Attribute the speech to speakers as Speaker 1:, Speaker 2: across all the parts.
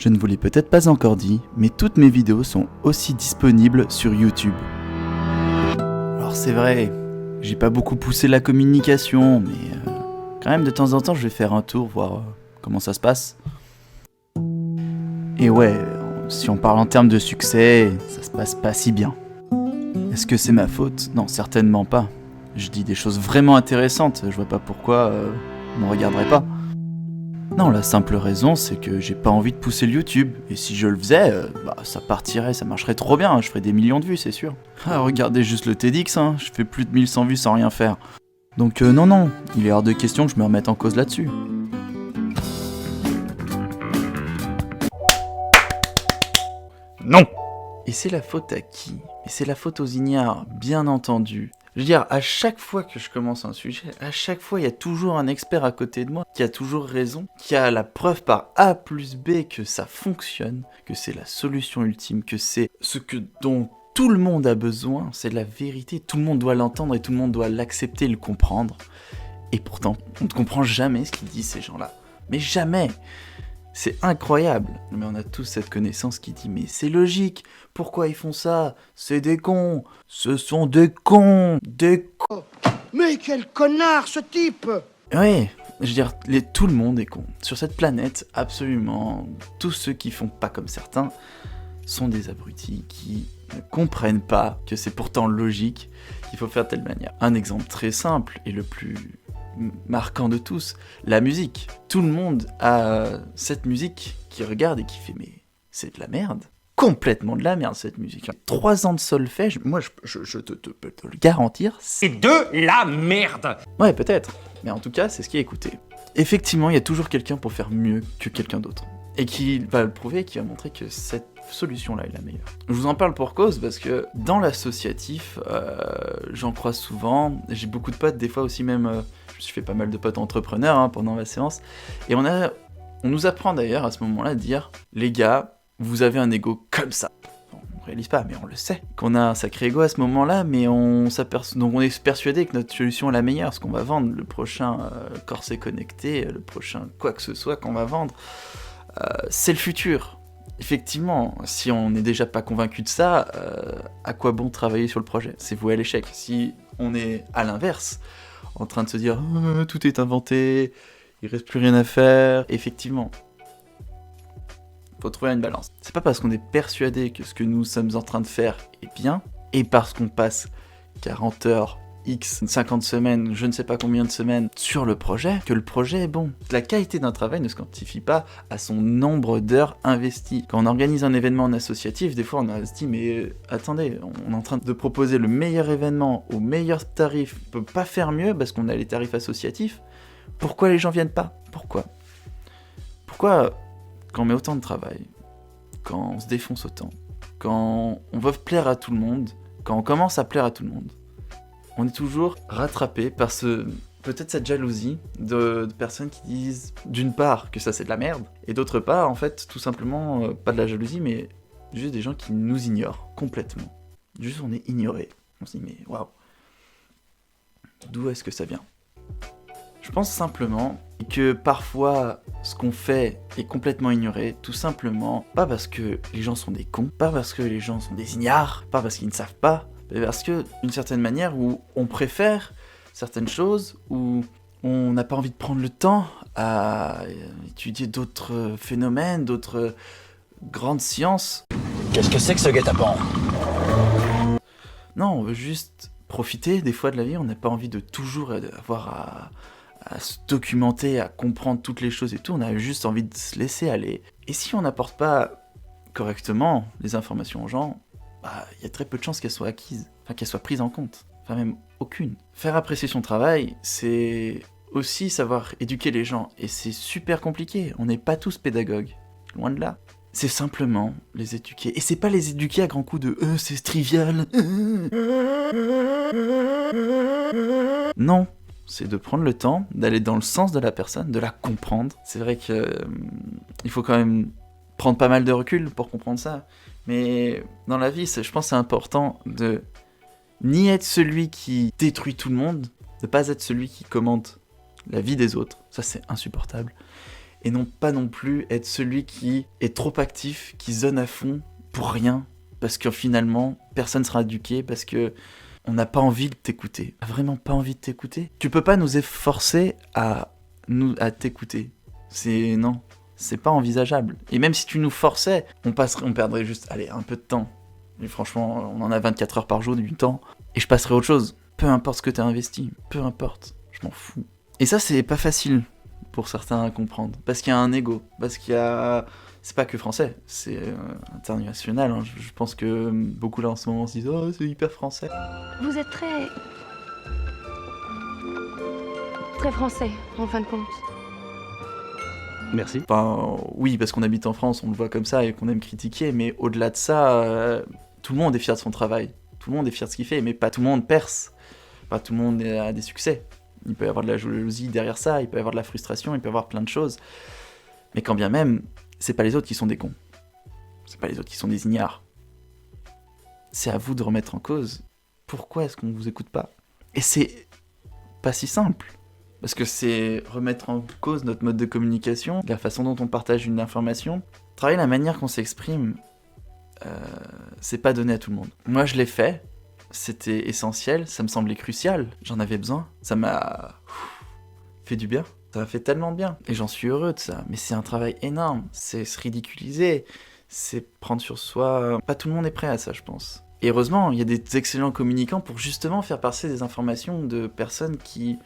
Speaker 1: Je ne vous l'ai peut-être pas encore dit, mais toutes mes vidéos sont aussi disponibles sur YouTube. Alors c'est vrai, j'ai pas beaucoup poussé la communication, mais quand même de temps en temps je vais faire un tour, voir comment ça se passe. Et ouais, si on parle en termes de succès, ça se passe pas si bien. Est-ce que c'est ma faute ? Non, certainement pas. Je dis des choses vraiment intéressantes, je vois pas pourquoi on me regarderait pas. Non, la simple raison, c'est que j'ai pas envie de pousser le YouTube. Et si je le faisais, ça partirait, ça marcherait trop bien, je ferais des millions de vues, c'est sûr. Ah, regardez juste le TEDx, je fais plus de 1100 vues sans rien faire. Donc non, il est hors de question que je me remette en cause là-dessus. Non ! Et c'est la faute à qui ? Et c'est la faute aux ignares, bien entendu. Je veux dire, à chaque fois que je commence un sujet, à chaque fois il y a toujours un expert à côté de moi qui a toujours raison, qui a la preuve par A plus B que ça fonctionne, que c'est la solution ultime, que c'est ce dont tout le monde a besoin, c'est de la vérité, tout le monde doit l'entendre et tout le monde doit l'accepter et le comprendre. Et pourtant, on ne comprend jamais ce qu'ils disent ces gens-là. Mais jamais ! C'est incroyable, mais on a tous cette connaissance qui dit « Mais c'est logique, pourquoi ils font ça ? C'est des cons, ce sont des cons, des cons !»
Speaker 2: Mais quel connard ce type !
Speaker 1: Oui, je veux dire, tout le monde est con. Sur cette planète, absolument, tous ceux qui font pas comme certains sont des abrutis qui ne comprennent pas que c'est pourtant logique qu'il faut faire de telle manière. Un exemple très simple et le plus marquant de tous, la musique. Tout le monde a cette musique qui regarde et qui fait « Mais c'est de la merde !» Complètement de la merde cette musique. 3 ans de solfège, moi je peux te le garantir,
Speaker 3: c'est de la merde.
Speaker 1: Ouais, peut-être, mais en tout cas c'est ce qui est écouté. Effectivement, il y a toujours quelqu'un pour faire mieux que quelqu'un d'autre. Et qui va le prouver et qui va montrer que cette solution-là est la meilleure. Je vous en parle pour cause parce que dans l'associatif, j'en croise souvent, j'ai beaucoup de potes, des fois aussi même, je me suis fait pas mal de potes entrepreneurs pendant la séance, et on nous apprend d'ailleurs à ce moment-là à dire « Les gars, vous avez un ego comme ça ». On réalise pas, mais on le sait, qu'on a un sacré ego à ce moment-là, mais donc on est persuadé que notre solution est la meilleure, ce qu'on va vendre, le prochain corset connecté, le prochain quoi que ce soit qu'on va vendre, c'est le futur. Effectivement, si on n'est déjà pas convaincu de ça, à quoi bon travailler sur le projet ? C'est voué à l'échec. Si on est à l'inverse, en train de se dire « Tout est inventé, il reste plus rien à faire », effectivement, faut trouver une balance. C'est pas parce qu'on est persuadé que ce que nous sommes en train de faire est bien, et parce qu'on passe 40 heures, X, 50 semaines, je ne sais pas combien de semaines sur le projet, que le projet est bon. La qualité d'un travail ne se quantifie pas à son nombre d'heures investies. Quand on organise un événement en associatif, des fois on se dit mais attendez, on est en train de proposer le meilleur événement au meilleur tarif, on peut pas faire mieux parce qu'on a les tarifs associatifs. Pourquoi les gens viennent pas ? Pourquoi quand on met autant de travail, quand on se défonce autant, quand on veut plaire à tout le monde, quand on commence à plaire à tout le monde, on est toujours rattrapé par peut-être cette jalousie de personnes qui disent d'une part que ça c'est de la merde, et d'autre part en fait tout simplement pas de la jalousie mais juste des gens qui nous ignorent complètement. Juste on est ignoré. On se dit mais waouh, d'où est-ce que ça vient ? Je pense simplement que parfois ce qu'on fait est complètement ignoré, tout simplement pas parce que les gens sont des cons, pas parce que les gens sont des ignares, pas parce qu'ils ne savent pas, parce que d'une certaine manière où on préfère certaines choses, où on n'a pas envie de prendre le temps à étudier d'autres phénomènes, d'autres grandes sciences.
Speaker 4: Qu'est-ce que c'est que ce guet-apens ?
Speaker 1: Non, on veut juste profiter des fois de la vie, on n'a pas envie de toujours avoir à se documenter, à comprendre toutes les choses et tout, on a juste envie de se laisser aller. Et si on n'apporte pas correctement les informations aux gens, y a très peu de chances qu'elles soient acquises, qu'elles soient prises en compte, même aucune. Faire apprécier son travail, c'est aussi savoir éduquer les gens, et c'est super compliqué, on n'est pas tous pédagogues, loin de là. C'est simplement les éduquer, et c'est pas les éduquer à grands coups de « c'est trivial ». Non, c'est de prendre le temps, d'aller dans le sens de la personne, de la comprendre. C'est vrai que il faut quand même prendre pas mal de recul pour comprendre ça. Mais dans la vie, je pense que c'est important de ni être celui qui détruit tout le monde, de pas être celui qui commente la vie des autres, ça c'est insupportable, et non pas non plus être celui qui est trop actif, qui zone à fond pour rien, parce que finalement, personne sera éduqué, parce que on n'a pas envie de t'écouter. Vraiment pas envie de t'écouter. Tu peux pas nous forcer à t'écouter. Non, c'est pas envisageable. Et même si tu nous forçais, on perdrait juste, un peu de temps. Et franchement, on en a 24 heures par jour du temps, et je passerai à autre chose. Peu importe ce que t'as investi, peu importe, je m'en fous. Et ça, c'est pas facile pour certains à comprendre, parce qu'il y a un ego, parce qu'il y a... C'est pas que français, c'est international, hein. Je pense que beaucoup là en ce moment se disent « Oh, c'est hyper français ».
Speaker 5: Vous êtes très français, en fin de compte.
Speaker 3: Merci.
Speaker 1: Enfin, oui, parce qu'on habite en France, on le voit comme ça et qu'on aime critiquer, mais au-delà de ça, tout le monde est fier de son travail, tout le monde est fier de ce qu'il fait, mais pas tout le monde perce, pas tout le monde a des succès. Il peut y avoir de la jalousie derrière ça, il peut y avoir de la frustration, il peut y avoir plein de choses. Mais quand bien même, c'est pas les autres qui sont des cons. C'est pas les autres qui sont des ignares. C'est à vous de remettre en cause. Pourquoi est-ce qu'on vous écoute pas ? Et c'est pas si simple. Parce que c'est remettre en cause notre mode de communication, la façon dont on partage une information. Travailler la manière qu'on s'exprime, c'est pas donné à tout le monde. Moi, je l'ai fait. C'était essentiel, ça me semblait crucial. J'en avais besoin. Ça m'a fait du bien. Ça m'a fait tellement bien. Et j'en suis heureux de ça. Mais c'est un travail énorme. C'est se ridiculiser. C'est prendre sur soi. Pas tout le monde est prêt à ça, je pense. Et heureusement, il y a des excellents communicants pour justement faire passer des informations de personnes qui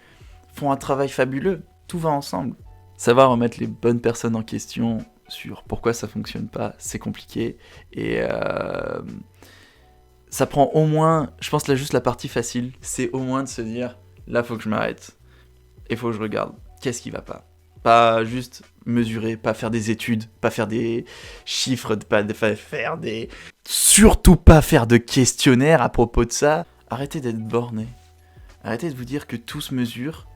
Speaker 1: font un travail fabuleux. Tout va ensemble. Savoir remettre les bonnes personnes en question sur pourquoi ça fonctionne pas, c'est compliqué. Et ça prend au moins, je pense là juste la partie facile, c'est au moins de se dire, là faut que je m'arrête. Et faut que je regarde. Qu'est-ce qui va pas ? Pas juste mesurer, pas faire des études, pas faire des chiffres, faire des... Surtout pas faire de questionnaires à propos de ça. Arrêtez d'être borné. Arrêtez de vous dire que tout se mesure,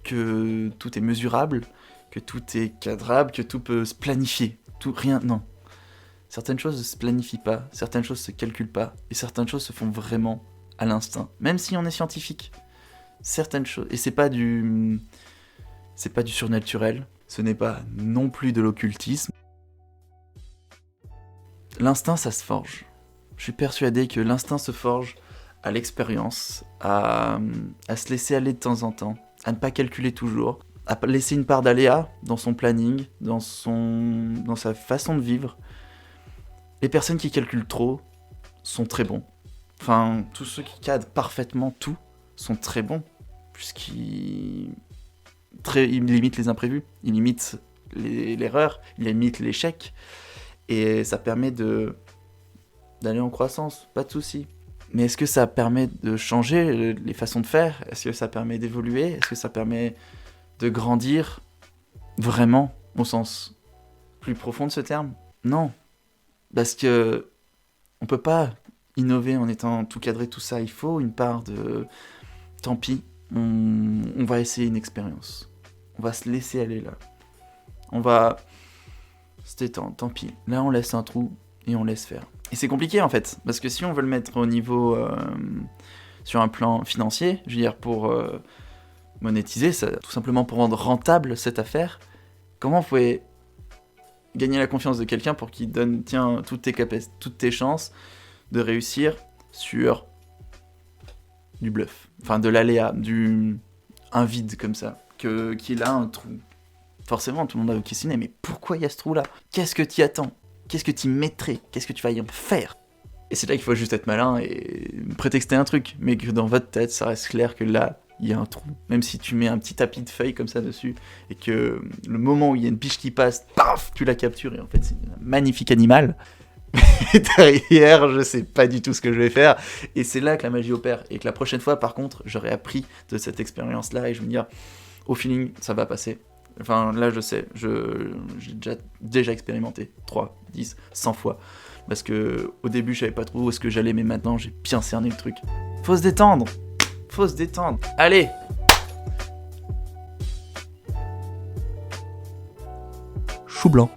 Speaker 1: que tout est mesurable, que tout est cadrable, que tout peut se planifier. Rien, non. Certaines choses ne se planifient pas, certaines choses se calculent pas, et certaines choses se font vraiment à l'instinct. Même si on est scientifique. Certaines choses... Et c'est pas du surnaturel, ce n'est pas non plus de l'occultisme. L'instinct, ça se forge. Je suis persuadé que l'instinct se forge à l'expérience, à se laisser aller de temps en temps, à ne pas calculer toujours, à laisser une part d'aléa dans son planning, dans sa façon de vivre. Les personnes qui calculent trop sont très bons. Enfin, tous ceux qui cadrent parfaitement tout sont très bons, puisqu'ils limitent les imprévus, ils limitent l'erreur, ils limitent l'échec, et ça permet d'aller en croissance, pas de souci. Mais est-ce que ça permet de changer les façons de faire ? Est-ce que ça permet d'évoluer ? Est-ce que ça permet de grandir vraiment, au sens plus profond de ce terme ? Non. Parce que on peut pas innover en étant tout cadré, tout ça. Il faut une part de... Tant pis, on va essayer une expérience. On va se laisser aller là. On va se détendre, tant pis. Là, on laisse un trou et on laisse faire. Et c'est compliqué en fait, parce que si on veut le mettre au niveau... sur un plan financier, je veux dire pour monétiser, ça, tout simplement pour rendre rentable cette affaire, comment vous pouvez gagner la confiance de quelqu'un pour qu'il donne, tiens, toutes tes chances de réussir sur du bluff, enfin de l'aléa, un vide comme ça, qu'il a un trou. Forcément, tout le monde va vous questionner, mais pourquoi il y a ce trou-là ? Qu'est-ce que t'y attends ? Qu'est-ce que t'y mettrais ? Qu'est-ce que tu vas y en faire ? Et c'est là qu'il faut juste être malin et prétexter un truc, mais que dans votre tête, ça reste clair que là, il y a un trou. Même si tu mets un petit tapis de feuilles comme ça dessus, et que le moment où il y a une biche qui passe, paf, tu la captures, et en fait, c'est un magnifique animal. Et derrière, je sais pas du tout ce que je vais faire, et c'est là que la magie opère. Et que la prochaine fois, par contre, j'aurai appris de cette expérience-là, et je vais me dire, au feeling, ça va passer. Enfin, là, je sais, j'ai déjà expérimenté 3, 10, 100 fois. Parce que au début, je savais pas trop où est-ce que j'allais, mais maintenant, j'ai bien cerné le truc. Faut se détendre. Allez.
Speaker 6: Chou blanc.